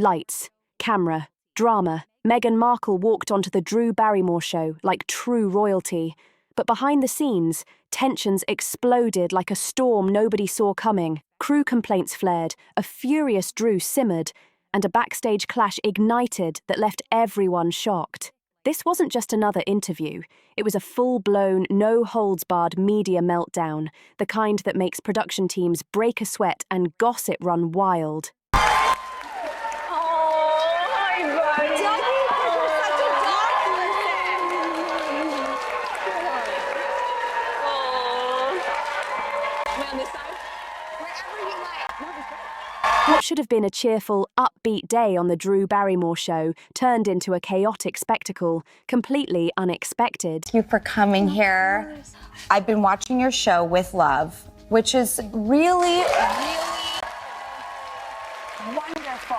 Lights, camera, drama. Meghan Markle walked onto the Drew Barrymore show like true royalty. But behind the scenes, tensions exploded like a storm nobody saw coming. Crew complaints flared, a furious Drew simmered, and a backstage clash ignited that left everyone shocked. This wasn't just another interview. It was a full-blown, no-holds-barred media meltdown, the kind that makes production teams break a sweat and gossip run wild. What should have been a cheerful, upbeat day on the Drew Barrymore show turned into a chaotic spectacle, completely unexpected. Thank you for coming here. I've been watching your show with love, which is really, really wonderful.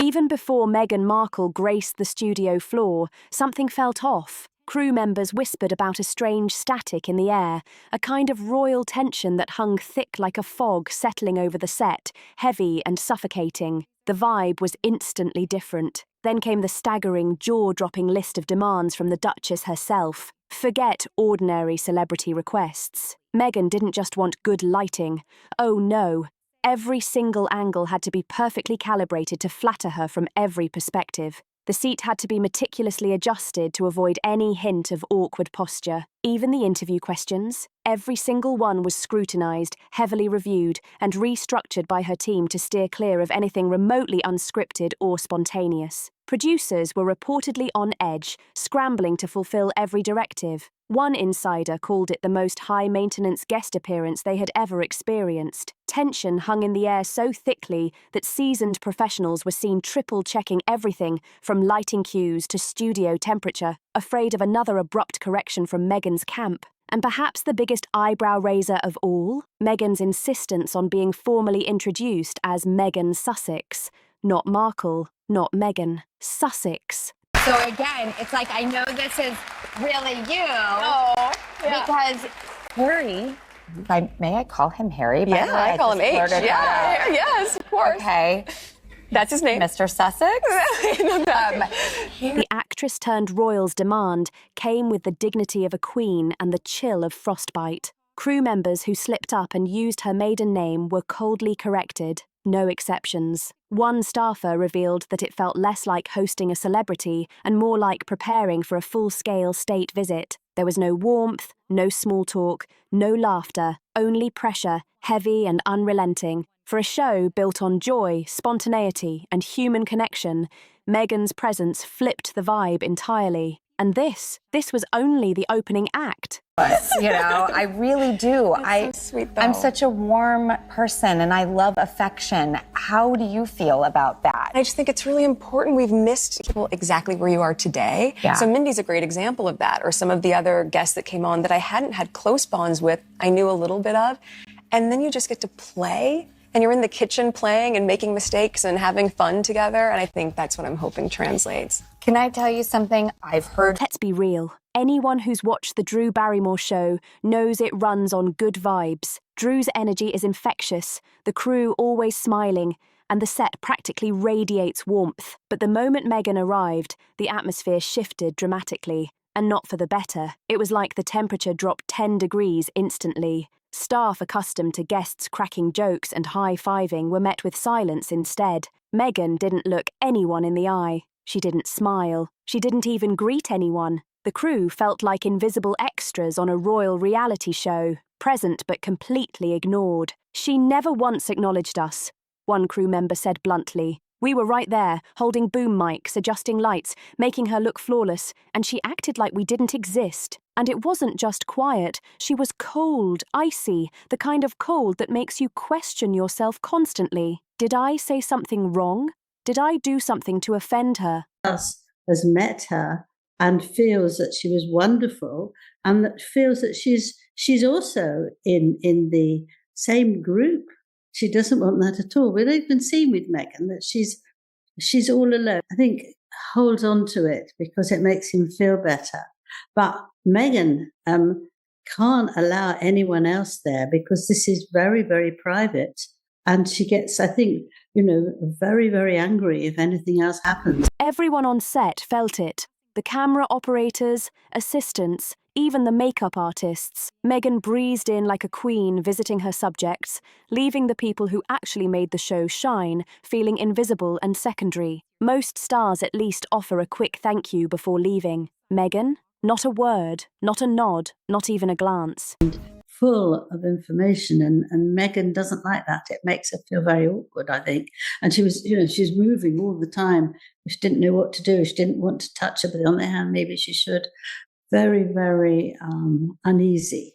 Even before Meghan Markle graced the studio floor, something felt off. Crew members whispered about a strange static in the air, a kind of royal tension that hung thick like a fog settling over the set, heavy and suffocating. The vibe was instantly different. Then came the staggering, jaw-dropping list of demands from the Duchess herself. Forget ordinary celebrity requests. Meghan didn't just want good lighting. Oh no. Every single angle had to be perfectly calibrated to flatter her from every perspective. The seat had to be meticulously adjusted to avoid any hint of awkward posture. Even the interview questions, every single one was scrutinized, heavily reviewed, and restructured by her team to steer clear of anything remotely unscripted or spontaneous. Producers were reportedly on edge, scrambling to fulfill every directive. One insider called it the most high-maintenance guest appearance they had ever experienced. Tension hung in the air so thickly that seasoned professionals were seen triple-checking everything from lighting cues to studio temperature, afraid of another abrupt correction from Meghan's camp. And perhaps the biggest eyebrow-raiser of all, Meghan's insistence on being formally introduced as Meghan Sussex. Not Markle, not Meghan. Sussex. So again, it's like, I know this is really you. Oh, yeah. Because Harry, may I call him Harry? Yeah, I call him H. Yeah, yes, of course. Okay. That's his name. Mr. Sussex? The actress-turned-royal's demand came with the dignity of a queen and the chill of frostbite. Crew members who slipped up and used her maiden name were coldly corrected. No exceptions. One staffer revealed that it felt less like hosting a celebrity and more like preparing for a full-scale state visit. There was no warmth, no small talk, no laughter, only pressure, heavy and unrelenting. For a show built on joy, spontaneity, and human connection, Meghan's presence flipped the vibe entirely. And this was only the opening act. You know, I really do. That's so sweet, though. I'm such a warm person and I love affection. How do you feel about that? I just think it's really important. We've missed people exactly where you are today. Yeah. So Mindy's a great example of that, or some of the other guests that came on that I hadn't had close bonds with, I knew a little bit of. And then you just get to play, and you're in the kitchen playing and making mistakes and having fun together. And I think that's what I'm hoping translates. Can I tell you something I've heard? Let's be real. Anyone who's watched the Drew Barrymore show knows it runs on good vibes. Drew's energy is infectious, the crew always smiling, and the set practically radiates warmth. But the moment Meghan arrived, the atmosphere shifted dramatically, and not for the better. It was like the temperature dropped 10 degrees instantly. Staff accustomed to guests cracking jokes and high-fiving were met with silence instead. Meghan didn't look anyone in the eye. She didn't smile. She didn't even greet anyone. The crew felt like invisible extras on a royal reality show, present but completely ignored. She never once acknowledged us, one crew member said bluntly. We were right there, holding boom mics, adjusting lights, making her look flawless, and she acted like we didn't exist. And it wasn't just quiet, she was cold, icy, the kind of cold that makes you question yourself constantly. Did I say something wrong? Did I do something to offend her? Has met her and feels that she was wonderful, and that feels that she's also in the same group. She doesn't want that at all. We've even seen with Meghan that she's all alone. I think holds on to it because it makes him feel better. But Meghan can't allow anyone else there because this is very, very private. And she gets, I think, very, very angry if anything else happens. Everyone on set felt it. The camera operators, assistants, even the makeup artists. Meghan breezed in like a queen visiting her subjects, leaving the people who actually made the show shine, feeling invisible and secondary. Most stars at least offer a quick thank you before leaving. Meghan? Not a word, not a nod, not even a glance. Full of information, and Meghan doesn't like that. It makes her feel very awkward, I think. And she was, she's moving all the time. She didn't know what to do. She didn't want to touch her, but on the other hand, maybe she should. Very, very uneasy.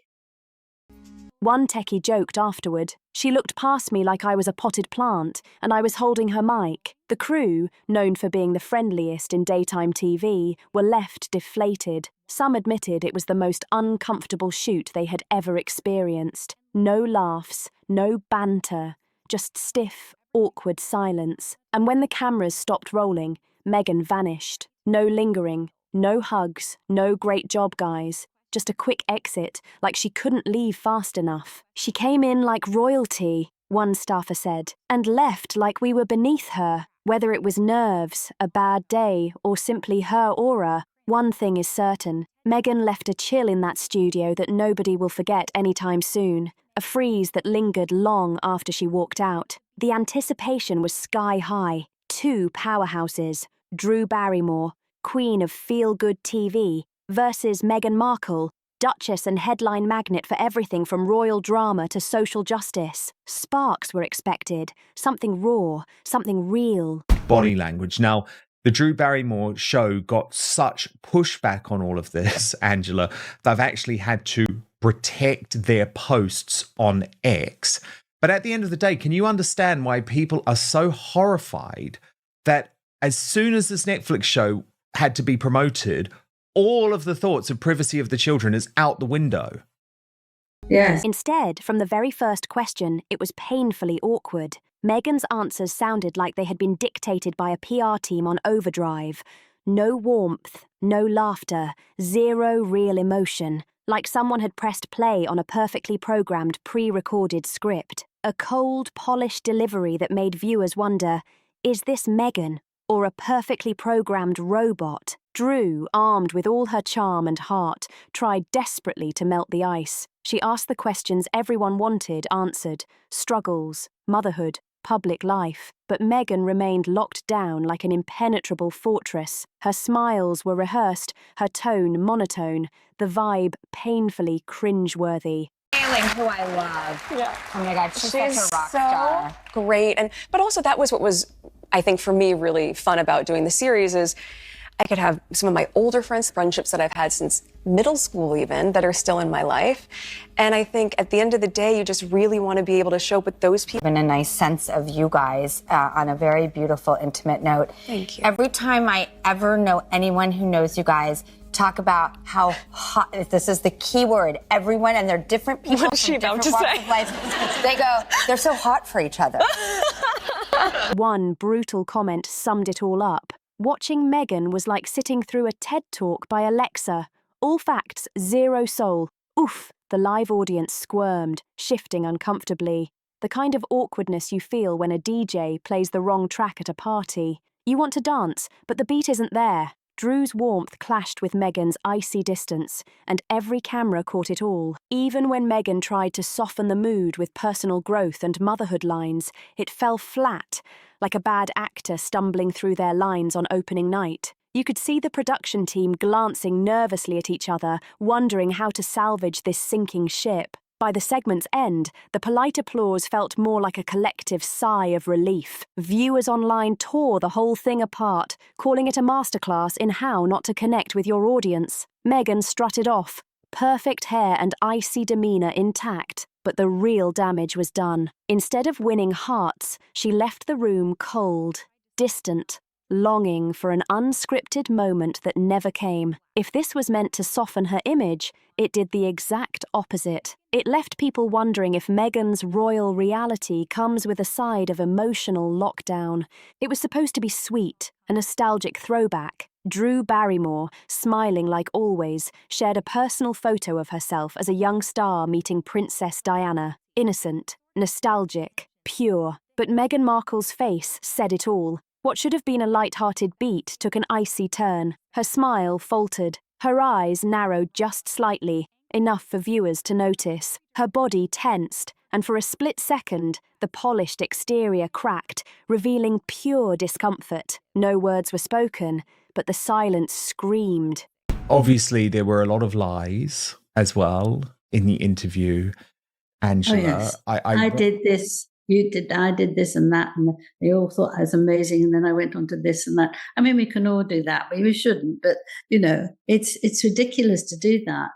One techie joked afterward. She looked past me like I was a potted plant, and I was holding her mic. The crew, known for being the friendliest in daytime TV, were left deflated. Some admitted it was the most uncomfortable shoot they had ever experienced. No laughs, no banter, just stiff, awkward silence. And when the cameras stopped rolling, Meghan vanished. No lingering, no hugs, no great job, guys. Just a quick exit, like she couldn't leave fast enough. She came in like royalty, one staffer said, and left like we were beneath her. Whether it was nerves, a bad day, or simply her aura, one thing is certain. Meghan left a chill in that studio that nobody will forget anytime soon. A freeze that lingered long after she walked out. The anticipation was sky high. Two powerhouses, Drew Barrymore, queen of feel-good TV, versus Meghan Markle, duchess and headline magnet for everything from royal drama to social justice. Sparks were expected, something raw, something real. Body language. Now, the Drew Barrymore show got such pushback on all of this, Angela, they've actually had to protect their posts on X. But at the end of the day, can you understand why people are so horrified that as soon as this Netflix show had to be promoted, all of the thoughts of privacy of the children is out the window? Yes. Instead, from the very first question, it was painfully awkward. Meghan's answers sounded like they had been dictated by a PR team on overdrive. No warmth, no laughter, zero real emotion, like someone had pressed play on a perfectly programmed, pre-recorded script. A cold, polished delivery that made viewers wonder, is this Meghan or a perfectly programmed robot? Drew, armed with all her charm and heart, tried desperately to melt the ice. She asked the questions everyone wanted answered: struggles, motherhood, public life. But Meghan remained locked down like an impenetrable fortress. Her smiles were rehearsed, her tone monotone, the vibe painfully cringeworthy. Who I love. Yeah. Oh my God, she's such a rock so star. Great. But also that was what was, I think, for me, really fun about doing the series is I could have some of my older friendships that I've had since middle school even, that are still in my life. And I think at the end of the day, you just really want to be able to show up with those people. And a nice sense of you guys on a very beautiful, intimate note. Thank you. Every time I ever know anyone who knows you guys, talk about how hot, this is the key word, everyone, and they're different people What's she from about different to walks say? of life. They go, they're so hot for each other. One brutal comment summed it all up. Watching Meghan was like sitting through a TED Talk by Alexa. All facts, zero soul. Oof, the live audience squirmed, shifting uncomfortably. The kind of awkwardness you feel when a DJ plays the wrong track at a party. You want to dance, but the beat isn't there. Drew's warmth clashed with Meghan's icy distance, and every camera caught it all. Even when Meghan tried to soften the mood with personal growth and motherhood lines, it fell flat, like a bad actor stumbling through their lines on opening night. You could see the production team glancing nervously at each other, wondering how to salvage this sinking ship. By the segment's end, the polite applause felt more like a collective sigh of relief. Viewers online tore the whole thing apart, calling it a masterclass in how not to connect with your audience. Meghan strutted off, perfect hair and icy demeanour intact, but the real damage was done. Instead of winning hearts, she left the room cold, distant, longing for an unscripted moment that never came. If this was meant to soften her image, it did the exact opposite. It left people wondering if Meghan's royal reality comes with a side of emotional lockdown. It was supposed to be sweet, a nostalgic throwback. Drew Barrymore, smiling like always, shared a personal photo of herself as a young star meeting Princess Diana. Innocent, nostalgic, pure. But Meghan Markle's face said it all. What should have been a light-hearted beat took an icy turn. Her smile faltered. Her eyes narrowed just slightly, enough for viewers to notice. Her body tensed, and for a split second, the polished exterior cracked, revealing pure discomfort. No words were spoken, but the silence screamed. Obviously, there were a lot of lies as well in the interview. Angela, Oh, yes. I did this, you did, I did this and that, and they all thought I was amazing, and then I went on to this and that. I mean, we can all do that, but we shouldn't. But, you know, it's ridiculous to do that.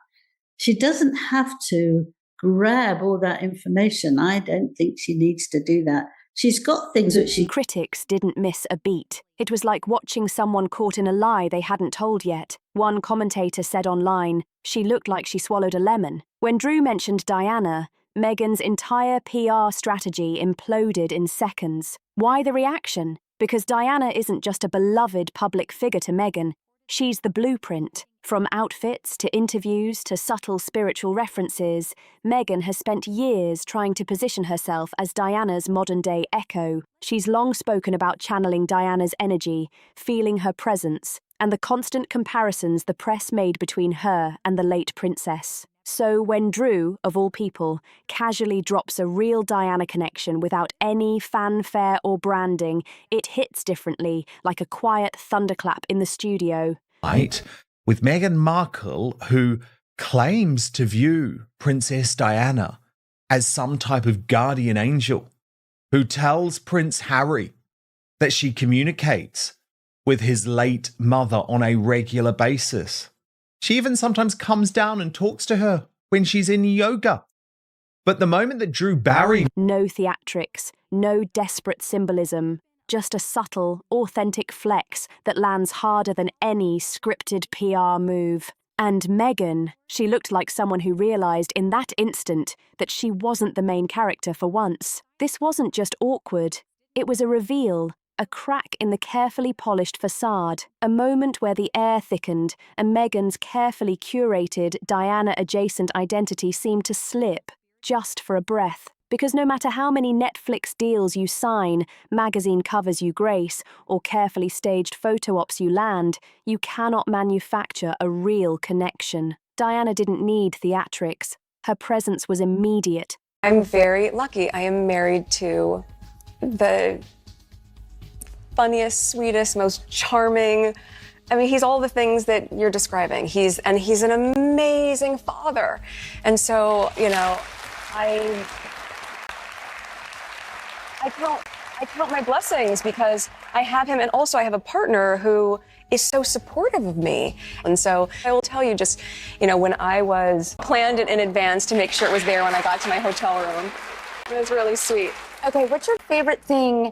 She doesn't have to grab all that information. I don't think she needs to do that. She's got things that she... Critics didn't miss a beat. It was like watching someone caught in a lie they hadn't told yet. One commentator said online, she looked like she swallowed a lemon. When Drew mentioned Diana, Meghan's entire PR strategy imploded in seconds. Why the reaction? Because Diana isn't just a beloved public figure to Meghan. She's the blueprint. From outfits to interviews to subtle spiritual references, Meghan has spent years trying to position herself as Diana's modern-day echo. She's long spoken about channeling Diana's energy, feeling her presence, and the constant comparisons the press made between her and the late princess. So when Drew, of all people, casually drops a real Diana connection without any fanfare or branding, it hits differently, like a quiet thunderclap in the studio. Right, with Meghan Markle, who claims to view Princess Diana as some type of guardian angel, who tells Prince Harry that she communicates with his late mother on a regular basis. She even sometimes comes down and talks to her when she's in yoga. But the moment that Drew Barrymore... No theatrics, no desperate symbolism, just a subtle, authentic flex that lands harder than any scripted PR move. And Meghan, she looked like someone who realised in that instant that she wasn't the main character for once. This wasn't just awkward, it was a reveal. A crack in the carefully polished facade, a moment where the air thickened and Meghan's carefully curated Diana-adjacent identity seemed to slip, just for a breath. Because no matter how many Netflix deals you sign, magazine covers you grace, or carefully staged photo ops you land, you cannot manufacture a real connection. Diana didn't need theatrics. Her presence was immediate. I'm very lucky. I am married to the funniest, sweetest, most charming. I mean, he's all the things that you're describing. He's an amazing father. And so, you know, I count my blessings because I have him, and also I have a partner who is so supportive of me. And so I will tell you just, you know, when I was planned it in advance to make sure it was there when I got to my hotel room. It was really sweet. Okay, what's your favorite thing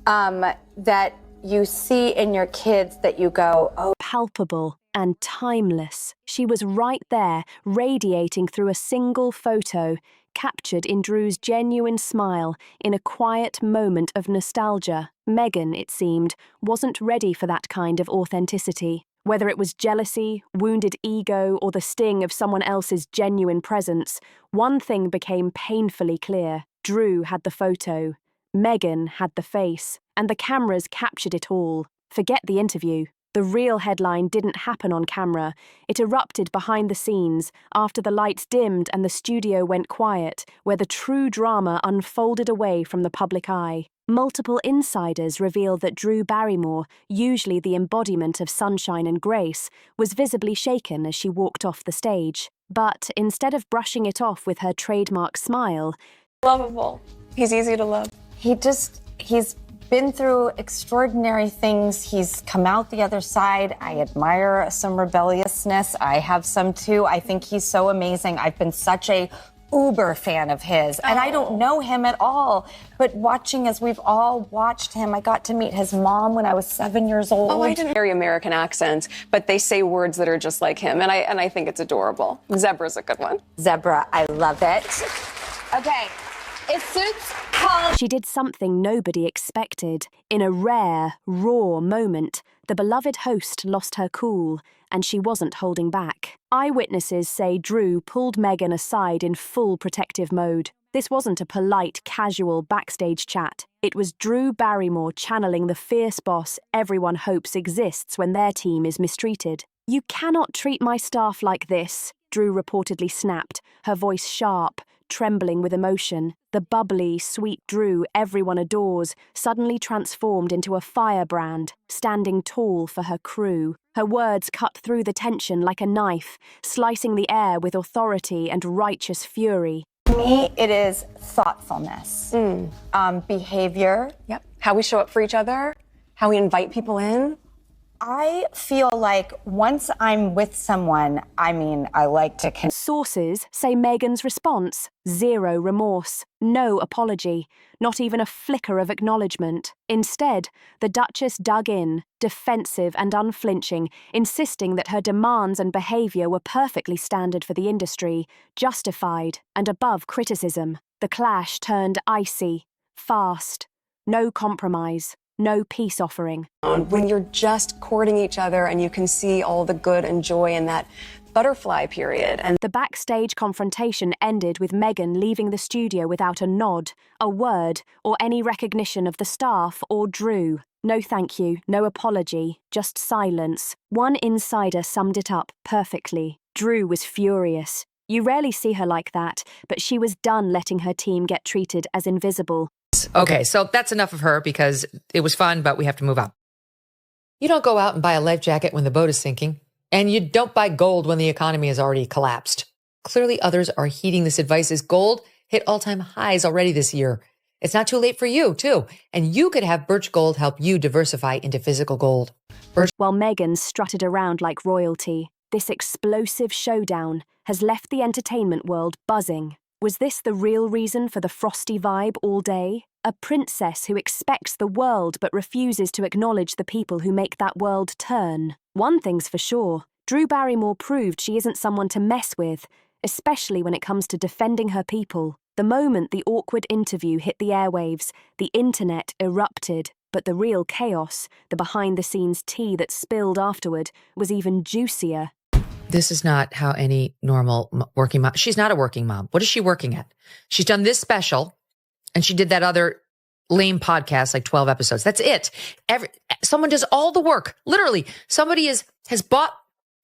that you see in your kids that you go, oh, Palpable and timeless. She was right there, radiating through a single photo, captured in Drew's genuine smile in a quiet moment of nostalgia. Meghan, it seemed, wasn't ready for that kind of authenticity. Whether it was jealousy, wounded ego, or the sting of someone else's genuine presence, one thing became painfully clear. Drew had the photo. Meghan had the face, and the cameras captured it all. Forget the interview. The real headline didn't happen on camera. It erupted behind the scenes, after the lights dimmed and the studio went quiet, where the true drama unfolded away from the public eye. Multiple insiders revealed that Drew Barrymore, usually the embodiment of sunshine and grace, was visibly shaken as she walked off the stage. But instead of brushing it off with her trademark smile... Lovable. He's easy to love. He's been through extraordinary things. He's come out the other side. I admire some rebelliousness. I have some too. I think he's so amazing. I've been such a uber fan of his, and I don't know him at all, but watching as we've all watched him, I got to meet his mom when I was 7 years old. Oh, I didn't very American accents, but they say words that are just like him, and I think it's adorable. Zebra's a good one. Zebra, I love it. Okay, it suits Paul. She did something nobody expected. In a rare, raw moment, the beloved host lost her cool, and she wasn't holding back. Eyewitnesses say Drew pulled Meghan aside in full protective mode. This wasn't a polite, casual backstage chat. It was Drew Barrymore channeling the fierce boss everyone hopes exists when their team is mistreated. "You cannot treat my staff like this," Drew reportedly snapped, her voice sharp, trembling with emotion. The bubbly, sweet Drew everyone adores suddenly transformed into a firebrand, standing tall for her crew. Her words cut through the tension like a knife, slicing the air with authority and righteous fury. To me, it is thoughtfulness, behavior. Yep. How we show up for each other, how we invite people in. I feel like once I'm with someone, I like to Sources say Meghan's response: zero remorse, no apology, not even a flicker of acknowledgement. Instead, the Duchess dug in, defensive and unflinching, insisting that her demands and behaviour were perfectly standard for the industry, justified and above criticism. The clash turned icy, fast, no compromise. No peace offering. When you're just courting each other and you can see all the good and joy in that butterfly period. And the backstage confrontation ended with Meghan leaving the studio without a nod, a word, or any recognition of the staff or Drew. No thank you, no apology, just silence. One insider summed it up perfectly. Drew was furious. You rarely see her like that, but she was done letting her team get treated as invisible. Okay, so that's enough of her because it was fun, but we have to move on. You don't go out and buy a life jacket when the boat is sinking, and you don't buy gold when the economy has already collapsed. Clearly, others are heeding this advice as gold hit all-time highs already this year. It's not too late for you, too, and you could have Birch Gold help you diversify into physical gold. While Meghan strutted around like royalty, this explosive showdown has left the entertainment world buzzing. Was this the real reason for the frosty vibe all day? A princess who expects the world but refuses to acknowledge the people who make that world turn. One thing's for sure, Drew Barrymore proved she isn't someone to mess with, especially when it comes to defending her people. The moment the awkward interview hit the airwaves, the internet erupted, but the real chaos, the behind-the-scenes tea that spilled afterward, was even juicier. This is not how any normal working mom. She's not a working mom. What is she working at? She's done this special, and she did that other lame podcast, like 12 episodes. That's it. Someone does all the work. Literally, somebody has bought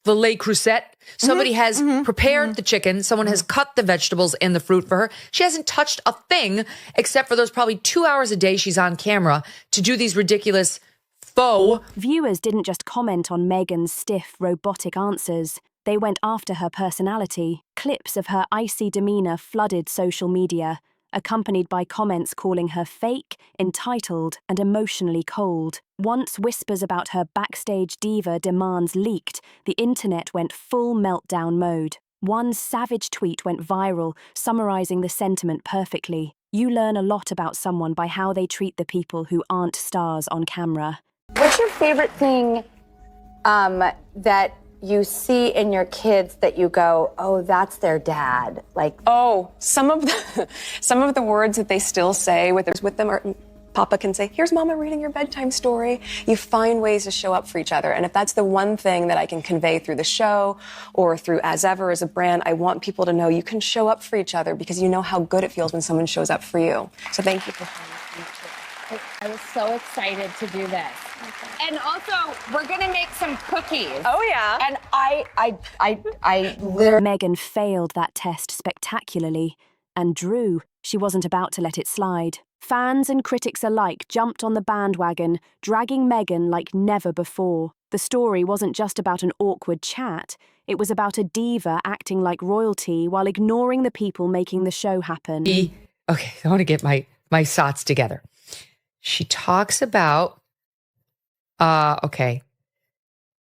the Le Creuset. Somebody has prepared the chicken. Someone has cut the vegetables and the fruit for her. She hasn't touched a thing except for those probably 2 hours a day she's on camera to do these ridiculous faux. Viewers didn't just comment on Meghan's stiff, robotic answers. They went after her personality. Clips of her icy demeanour flooded social media, accompanied by comments calling her fake, entitled, and emotionally cold. Once whispers about her backstage diva demands leaked, the internet went full meltdown mode. One savage tweet went viral, summarising the sentiment perfectly. You learn a lot about someone by how they treat the people who aren't stars on camera. What's your favorite thing that you see in your kids that you go, oh, that's their dad? Like, oh, some of the words that they still say with them are, Papa can say, here's Mama reading your bedtime story. You find ways to show up for each other. And if that's the one thing that I can convey through the show or through As Ever as a brand, I want people to know you can show up for each other because you know how good it feels when someone shows up for you. So thank you for I was so excited to do this. And also, we're gonna make some cookies. Oh yeah. and I literally. Meghan failed that test spectacularly, and Drew, she wasn't about to let it slide. Fans and critics alike jumped on the bandwagon, dragging Meghan like never before. The story wasn't just about an awkward chat, it was about a diva acting like royalty while ignoring the people making the show happen. Okay, I want to get my thoughts together. She talks about, okay,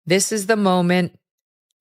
this is the moment,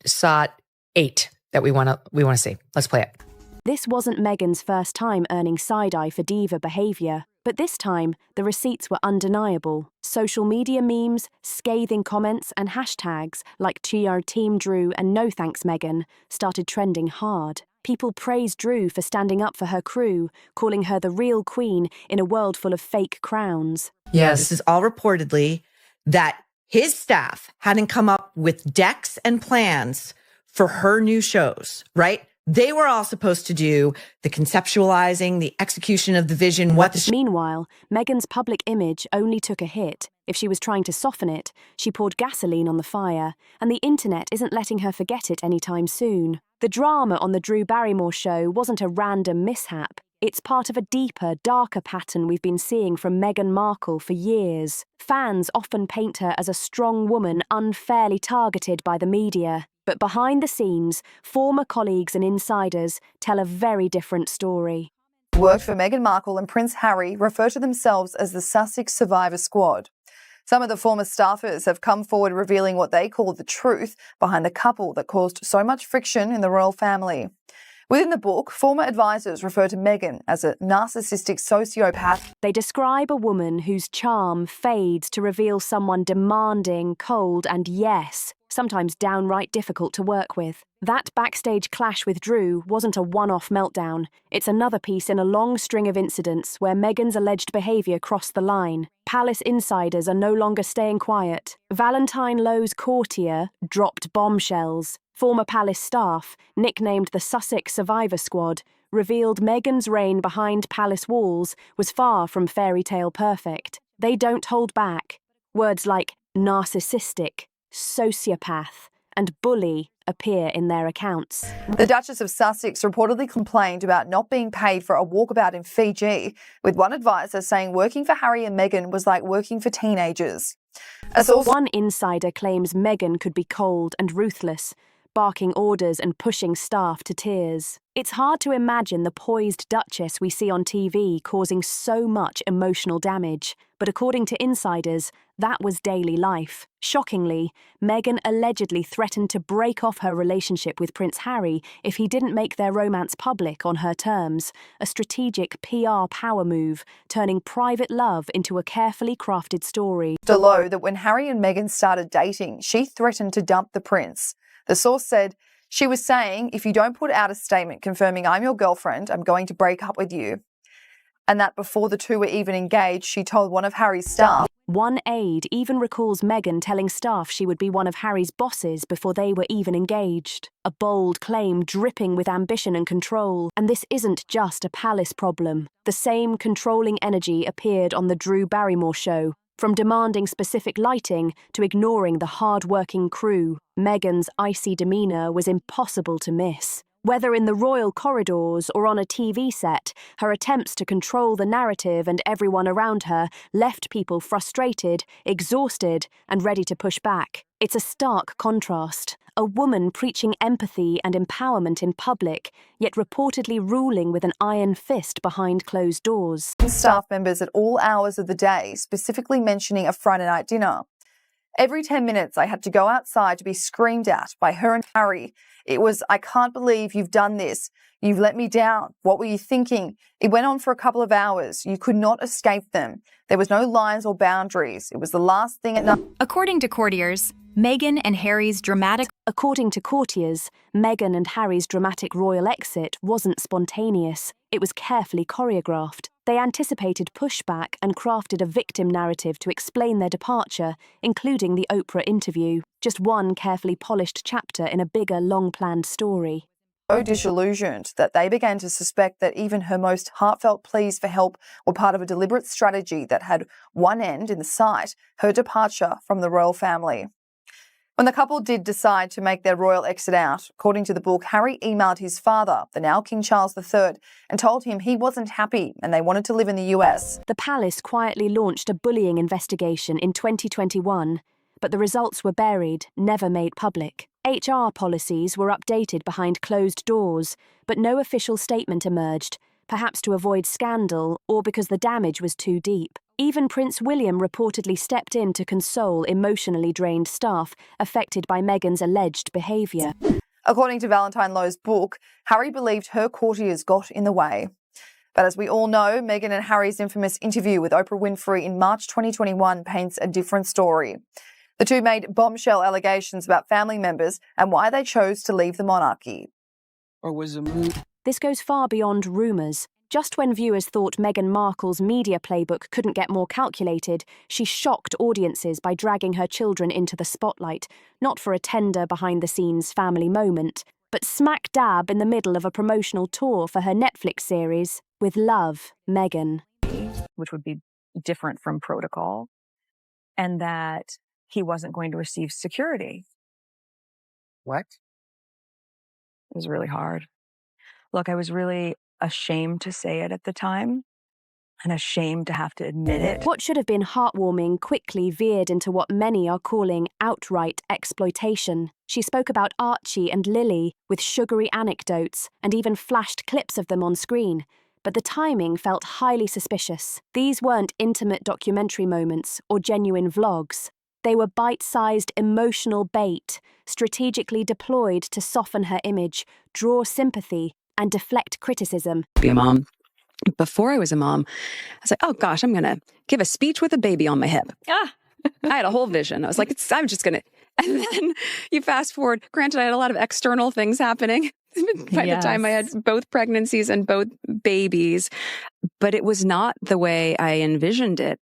SOT 8, that we want to see. Let's play it. This wasn't Meghan's first time earning side-eye for diva behaviour, but this time, the receipts were undeniable. Social media memes, scathing comments, and hashtags like TR Team Drew and No Thanks Meghan started trending hard. People praised Drew for standing up for her crew, calling her the real queen in a world full of fake crowns. Yes. This is all reportedly that his staff hadn't come up with decks and plans for her new shows, right? They were all supposed to do the conceptualizing, the execution of the vision, Meanwhile, Meghan's public image only took a hit. If she was trying to soften it, she poured gasoline on the fire, and the internet isn't letting her forget it anytime soon. The drama on the Drew Barrymore show wasn't a random mishap. It's part of a deeper, darker pattern we've been seeing from Meghan Markle for years. Fans often paint her as a strong woman unfairly targeted by the media. But behind the scenes, former colleagues and insiders tell a very different story. Worked for Meghan Markle and Prince Harry refer to themselves as the Sussex Survivor Squad. Some of the former staffers have come forward revealing what they call the truth behind the couple that caused so much friction in the royal family. Within the book, former advisors refer to Meghan as a narcissistic sociopath. They describe a woman whose charm fades to reveal someone demanding, cold, and yes, sometimes downright difficult to work with. That backstage clash with Drew wasn't a one-off meltdown. It's another piece in a long string of incidents where Meghan's alleged behaviour crossed the line. Palace insiders are no longer staying quiet. Valentine Lowe's courtier dropped bombshells. Former Palace staff, nicknamed the Sussex Survivor Squad, revealed Meghan's reign behind palace walls was far from fairy tale perfect. They don't hold back. Words like narcissistic, sociopath, and bully appear in their accounts. The Duchess of Sussex reportedly complained about not being paid for a walkabout in Fiji, with one advisor saying working for Harry and Meghan was like working for teenagers. One insider claims Meghan could be cold and ruthless, barking orders and pushing staff to tears. It's hard to imagine the poised Duchess we see on TV causing so much emotional damage, but according to insiders, that was daily life. Shockingly, Meghan allegedly threatened to break off her relationship with Prince Harry if he didn't make their romance public on her terms, a strategic PR power move, turning private love into a carefully crafted story. Low that when Harry and Meghan started dating, she threatened to dump the prince. The source said, she was saying, if you don't put out a statement confirming I'm your girlfriend, I'm going to break up with you. And that before the two were even engaged, she told one of Harry's staff. One aide even recalls Meghan telling staff she would be one of Harry's bosses before they were even engaged. A bold claim dripping with ambition and control. And this isn't just a palace problem. The same controlling energy appeared on the Drew Barrymore show. From demanding specific lighting to ignoring the hard-working crew, Meghan's icy demeanour was impossible to miss. Whether in the royal corridors or on a TV set, her attempts to control the narrative and everyone around her left people frustrated, exhausted, and ready to push back. It's a stark contrast. A woman preaching empathy and empowerment in public, yet reportedly ruling with an iron fist behind closed doors. Staff members at all hours of the day, specifically mentioning a Friday night dinner. Every 10 minutes, I had to go outside to be screamed at by her and Harry. It was, I can't believe you've done this. You've let me down. What were you thinking? It went on for a couple of hours. You could not escape them. There was no lines or boundaries. It was the last thing at night. According to courtiers, Meghan and Harry's dramatic royal exit wasn't spontaneous. It was carefully choreographed. They anticipated pushback and crafted a victim narrative to explain their departure, including the Oprah interview, just one carefully polished chapter in a bigger, long-planned story. So disillusioned that they began to suspect that even her most heartfelt pleas for help were part of a deliberate strategy that had one end in sight, her departure from the royal family. When the couple did decide to make their royal exit out, according to the book, Harry emailed his father, the now King Charles III, and told him he wasn't happy and they wanted to live in the US. The palace quietly launched a bullying investigation in 2021, but the results were buried, never made public. HR policies were updated behind closed doors, but no official statement emerged, perhaps to avoid scandal or because the damage was too deep. Even Prince William reportedly stepped in to console emotionally drained staff affected by Meghan's alleged behaviour. According to Valentine Lowe's book, Harry believed her courtiers got in the way. But as we all know, Meghan and Harry's infamous interview with Oprah Winfrey in March 2021 paints a different story. The two made bombshell allegations about family members and why they chose to leave the monarchy. Or was a mood. This goes far beyond rumours. Just when viewers thought Meghan Markle's media playbook couldn't get more calculated, she shocked audiences by dragging her children into the spotlight, not for a tender behind-the-scenes family moment, but smack dab in the middle of a promotional tour for her Netflix series, With Love, Meghan. Which would be different from protocol, and that he wasn't going to receive security. What? It was really hard. Look, I was really ashamed to say it at the time and ashamed to have to admit it. What should have been heartwarming quickly veered into what many are calling outright exploitation. She spoke about Archie and Lily with sugary anecdotes and even flashed clips of them on screen. But the timing felt highly suspicious. These weren't intimate documentary moments or genuine vlogs. They were bite-sized emotional bait, strategically deployed to soften her image, draw sympathy, and deflect criticism. Be a mom. Before I was a mom, I was like, oh gosh, I'm going to give a speech with a baby on my hip. I had a whole vision. I was like, I'm just going to... And then you fast forward. Granted, I had a lot of external things happening by the time I had both pregnancies and both babies, but it was not the way I envisioned it.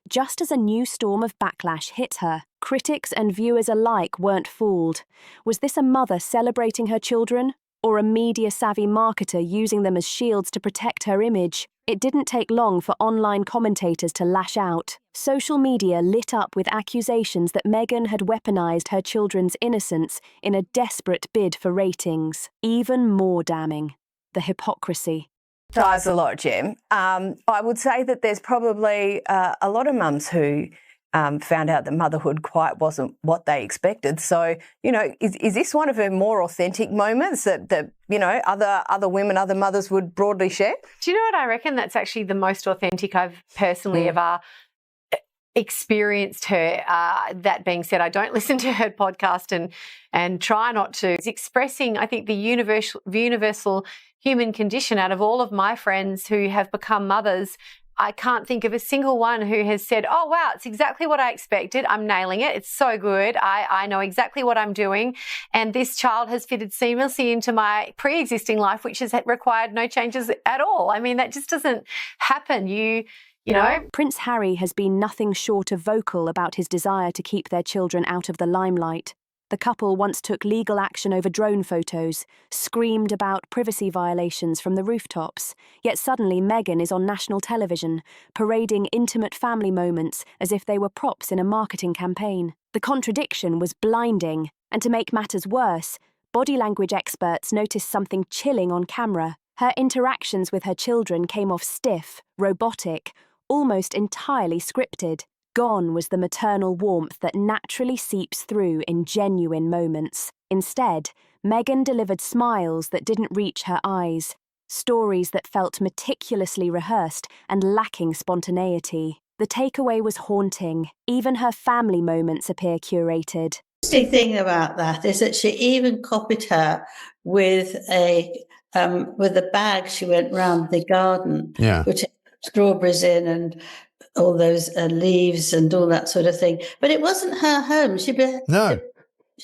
Just as a new storm of backlash hit her, critics and viewers alike weren't fooled. Was this a mother celebrating her children, or a media-savvy marketer using them as shields to protect her image? It didn't take long for online commentators to lash out. Social media lit up with accusations that Meghan had weaponized her children's innocence in a desperate bid for ratings. Even more damning, the hypocrisy. Drives a lot, Jim. I would say that there's probably a lot of mums who found out that motherhood quite wasn't what they expected. So, you know, is this one of her more authentic moments that you know, other women, other mothers would broadly share? Do you know what I reckon? That's actually the most authentic I've personally ever experienced her. That being said, I don't listen to her podcast and try not to. It's expressing, I think, the universal human condition. Out of all of my friends who have become mothers, I can't think of a single one who has said, oh, wow, it's exactly what I expected. I'm nailing it. It's so good. I know exactly what I'm doing. And this child has fitted seamlessly into my pre-existing life, which has required no changes at all. I mean, that just doesn't happen. You know. Prince Harry has been nothing short of vocal about his desire to keep their children out of the limelight. The couple once took legal action over drone photos, screamed about privacy violations from the rooftops, yet suddenly Meghan is on national television, parading intimate family moments as if they were props in a marketing campaign. The contradiction was blinding, and to make matters worse, body language experts noticed something chilling on camera. Her interactions with her children came off stiff, robotic, almost entirely scripted. Gone was the maternal warmth that naturally seeps through in genuine moments. Instead, Meghan delivered smiles that didn't reach her eyes, stories that felt meticulously rehearsed and lacking spontaneity. The takeaway was haunting. Even her family moments appear curated. The interesting thing about that is that she even copied her with a bag she went round the garden, which had strawberries in and all those leaves and all that sort of thing. But it wasn't her home.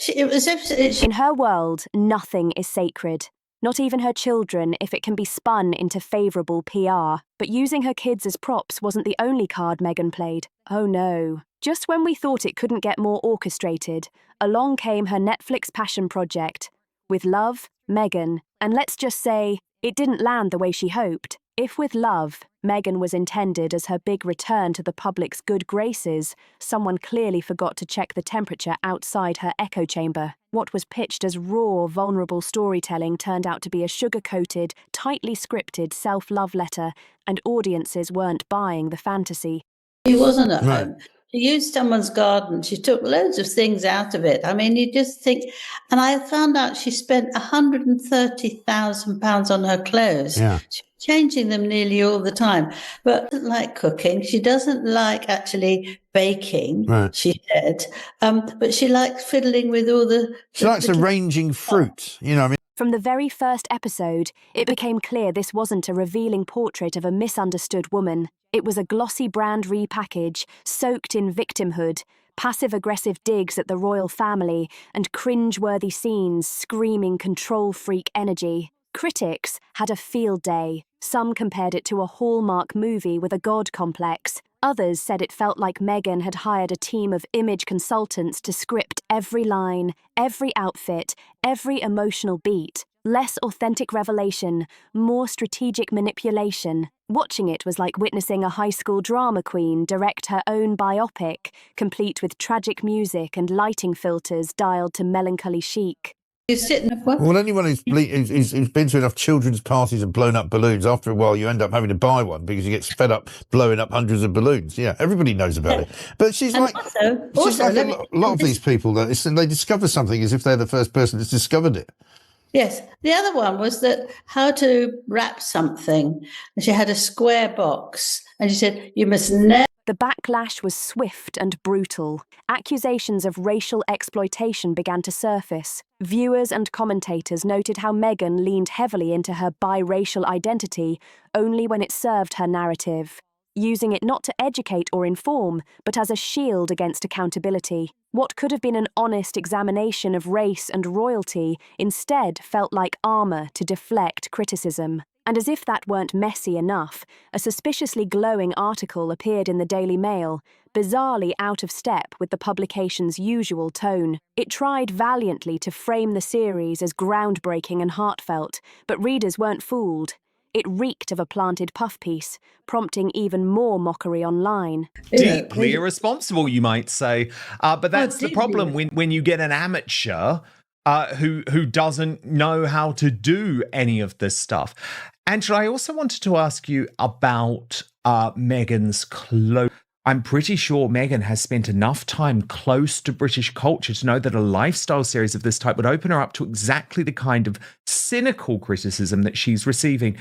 In her world, nothing is sacred. Not even her children, if it can be spun into favourable PR. But using her kids as props wasn't the only card Meghan played. Oh no. Just when we thought it couldn't get more orchestrated, along came her Netflix passion project. With Love, Meghan, and let's just say, it didn't land the way she hoped. If with Love, Meghan was intended as her big return to the public's good graces, someone clearly forgot to check the temperature outside her echo chamber. What was pitched as raw, vulnerable storytelling turned out to be a sugar-coated, tightly scripted self-love letter, and audiences weren't buying the fantasy. She wasn't at home. She used someone's garden. She took loads of things out of it. I mean, you just think... And I found out she spent £130,000 on her clothes. Yeah. She was changing them nearly all the time. But she doesn't like cooking. She doesn't like actually baking, she said. But she likes fiddling with all the... She likes arranging fruit, you know, I mean... From the very first episode, it became clear this wasn't a revealing portrait of a misunderstood woman. It was a glossy brand repackage, soaked in victimhood, passive-aggressive digs at the royal family, and cringe-worthy scenes screaming control-freak energy. Critics had a field day. Some compared it to a Hallmark movie with a god complex. Others said it felt like Meghan had hired a team of image consultants to script every line, every outfit, every emotional beat. Less authentic revelation, more strategic manipulation. Watching it was like witnessing a high school drama queen direct her own biopic, complete with tragic music and lighting filters dialed to melancholy chic. Well, anyone who's been to enough children's parties and blown up balloons, after a while you end up having to buy one because you get fed up blowing up hundreds of balloons. Yeah, everybody knows about it. But she's like a lot of these people, that they discover something as if they're the first person that's discovered it. Yes. The other one was that how to wrap something. And she had a square box and she said, you must never. The backlash was swift and brutal. Accusations of racial exploitation began to surface. Viewers and commentators noted how Meghan leaned heavily into her biracial identity only when it served her narrative, using it not to educate or inform, but as a shield against accountability. What could have been an honest examination of race and royalty instead felt like armor to deflect criticism. And as if that weren't messy enough, a suspiciously glowing article appeared in the Daily Mail, bizarrely out of step with the publication's usual tone. It tried valiantly to frame the series as groundbreaking and heartfelt, but readers weren't fooled. It reeked of a planted puff piece, prompting even more mockery online. Deeply irresponsible, you might say. But that's the problem when you get an amateur who doesn't know how to do any of this stuff. Angela, I also wanted to ask you about Meghan's clothes. I'm pretty sure Meghan has spent enough time close to British culture to know that a lifestyle series of this type would open her up to exactly the kind of cynical criticism that she's receiving.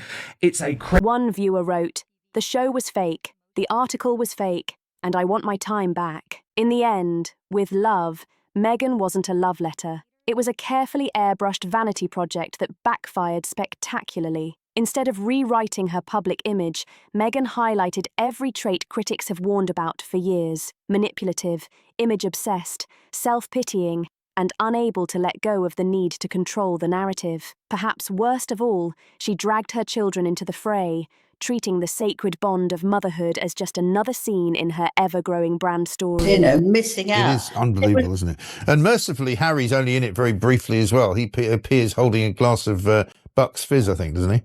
One viewer wrote, "The show was fake, the article was fake, and I want my time back." In the end, with love, Meghan wasn't a love letter. It was a carefully airbrushed vanity project that backfired spectacularly. Instead of rewriting her public image, Meghan highlighted every trait critics have warned about for years: manipulative, image-obsessed, self-pitying, and unable to let go of the need to control the narrative. Perhaps worst of all, she dragged her children into the fray, treating the sacred bond of motherhood as just another scene in her ever-growing brand story. Missing out. It is unbelievable, isn't it? And mercifully, Harry's only in it very briefly as well. He appears holding a glass of Bucks Fizz, I think, doesn't he?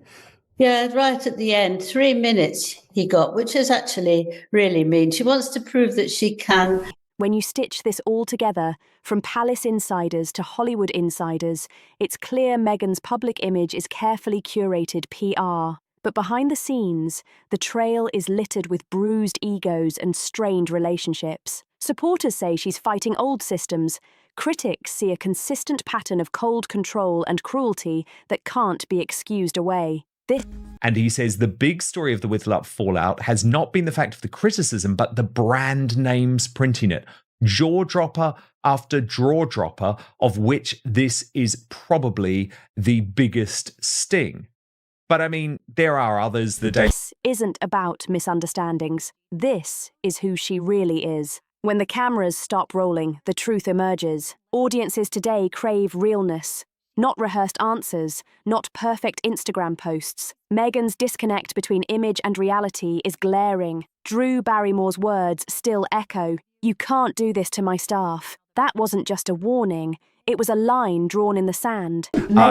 Yeah, right at the end, 3 minutes he got, which is actually really mean. She wants to prove that she can. When you stitch this all together, from palace insiders to Hollywood insiders, it's clear Meghan's public image is carefully curated PR. But behind the scenes, the trail is littered with bruised egos and strained relationships. Supporters say she's fighting old systems. Critics see a consistent pattern of cold control and cruelty that can't be excused away. And he says the big story of the With Love fallout has not been the fact of the criticism, but the brand names printing it. Jaw-dropper after jaw-dropper, of which this is probably the biggest sting. But I mean, there are others that... This isn't about misunderstandings. This is who she really is. When the cameras stop rolling, the truth emerges. Audiences today crave realness. Not rehearsed answers, not perfect Instagram posts. Meghan's disconnect between image and reality is glaring. Drew Barrymore's words still echo, "You can't do this to my staff." That wasn't just a warning, it was a line drawn in the sand.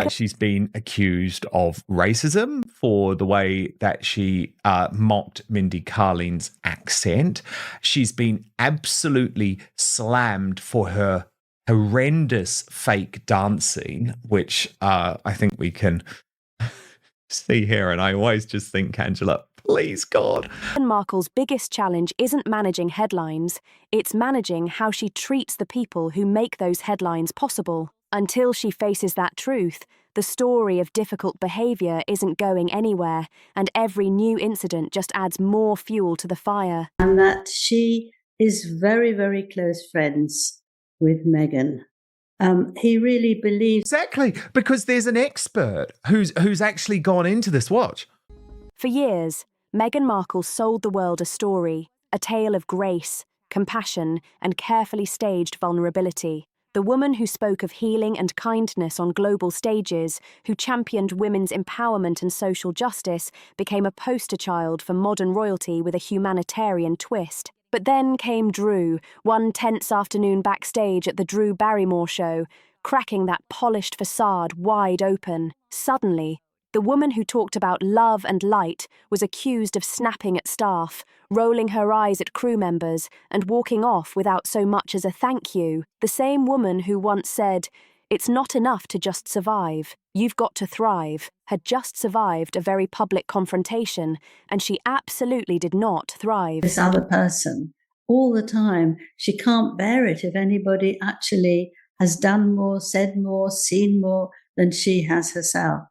She's been accused of racism for the way that she mocked Mindy Karlin's accent. She's been absolutely slammed for her horrendous fake dancing, which I think we can see here. And I always just think, Angela, please, God. Meghan Markle's biggest challenge isn't managing headlines, it's managing how she treats the people who make those headlines possible. Until she faces that truth, the story of difficult behaviour isn't going anywhere, and every new incident just adds more fuel to the fire. And that she is very, very close friends with Meghan. He really believes... Exactly, because there's an expert who's actually gone into this watch. For years, Meghan Markle sold the world a story, a tale of grace, compassion, and carefully staged vulnerability. The woman who spoke of healing and kindness on global stages, who championed women's empowerment and social justice, became a poster child for modern royalty with a humanitarian twist. But then came Drew, one tense afternoon backstage at the Drew Barrymore show, cracking that polished facade wide open. Suddenly, the woman who talked about love and light was accused of snapping at staff, rolling her eyes at crew members, and walking off without so much as a thank you. The same woman who once said, "It's not enough to just survive, you've got to thrive," had just survived a very public confrontation, and she absolutely did not thrive. This other person, all the time, she can't bear it if anybody actually has done more, said more, seen more than she has herself.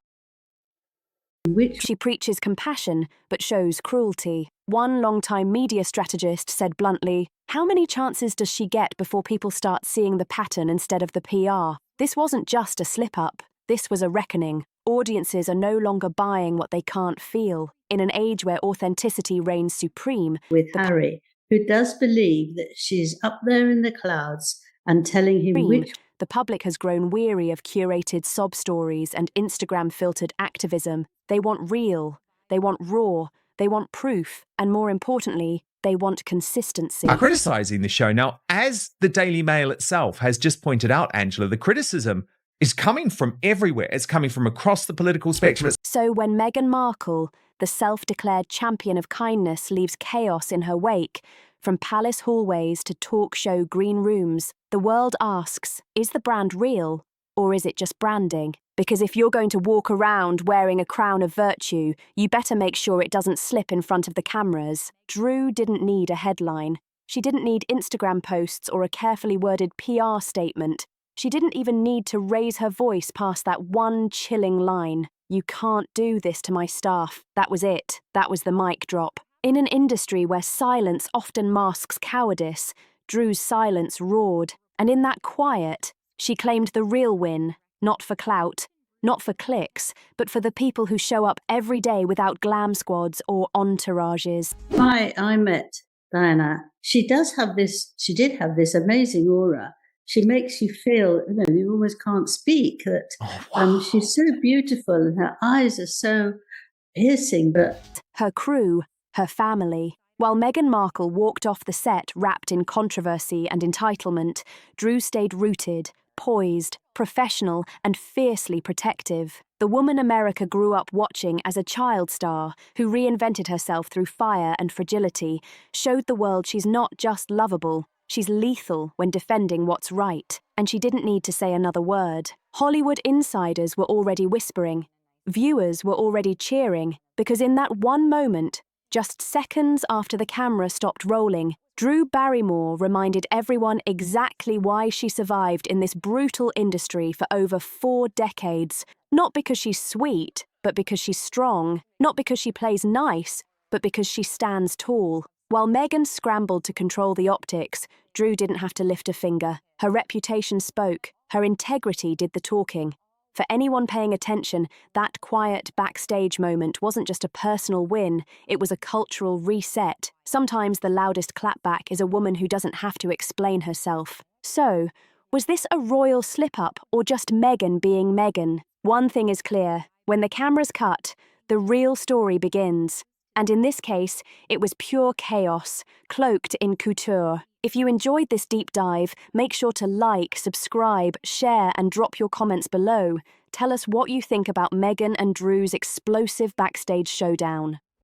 She preaches compassion, but shows cruelty. One longtime media strategist said bluntly, "How many chances does she get before people start seeing the pattern instead of the PR? This wasn't just a slip-up. This was a reckoning. Audiences are no longer buying what they can't feel. In an age where authenticity reigns supreme..." With Harry, who does believe that she's up there in the clouds and telling him which... The public has grown weary of curated sob stories and Instagram-filtered activism. They want real, they want raw, they want proof, and more importantly, they want consistency. Are criticising the show. Now, as the Daily Mail itself has just pointed out, Angela, the criticism is coming from everywhere. It's coming from across the political spectrum. So when Meghan Markle, the self-declared champion of kindness, leaves chaos in her wake, from palace hallways to talk show green rooms, the world asks, is the brand real, or is it just branding? Because if you're going to walk around wearing a crown of virtue, you better make sure it doesn't slip in front of the cameras. Drew didn't need a headline. She didn't need Instagram posts or a carefully worded PR statement. She didn't even need to raise her voice past that one chilling line. "You can't do this to my staff." That was it. That was the mic drop. In an industry where silence often masks cowardice, Drew's silence roared. And in that quiet, she claimed the real win, not for clout, not for clicks, but for the people who show up every day without glam squads or entourages. I met Diana. She did have this amazing aura. She makes you feel, you almost can't speak. That she's so beautiful and her eyes are so piercing. But her crew, her family. While Meghan Markle walked off the set wrapped in controversy and entitlement, Drew stayed rooted, poised, professional, and fiercely protective. The woman America grew up watching as a child star, who reinvented herself through fire and fragility, showed the world she's not just lovable, she's lethal when defending what's right. And she didn't need to say another word. Hollywood insiders were already whispering. Viewers were already cheering, because in that one moment, just seconds after the camera stopped rolling, Drew Barrymore reminded everyone exactly why she survived in this brutal industry for over 4 decades. Not because she's sweet, but because she's strong. Not because she plays nice, but because she stands tall. While Meghan scrambled to control the optics, Drew didn't have to lift a finger. Her reputation spoke. Her integrity did the talking. For anyone paying attention, that quiet backstage moment wasn't just a personal win, it was a cultural reset. Sometimes the loudest clapback is a woman who doesn't have to explain herself. So, was this a royal slip-up or just Meghan being Meghan? One thing is clear, when the cameras cut, the real story begins. And in this case, it was pure chaos, cloaked in couture. If you enjoyed this deep dive, make sure to like, subscribe, share, and drop your comments below. Tell us what you think about Meghan and Drew's explosive backstage showdown.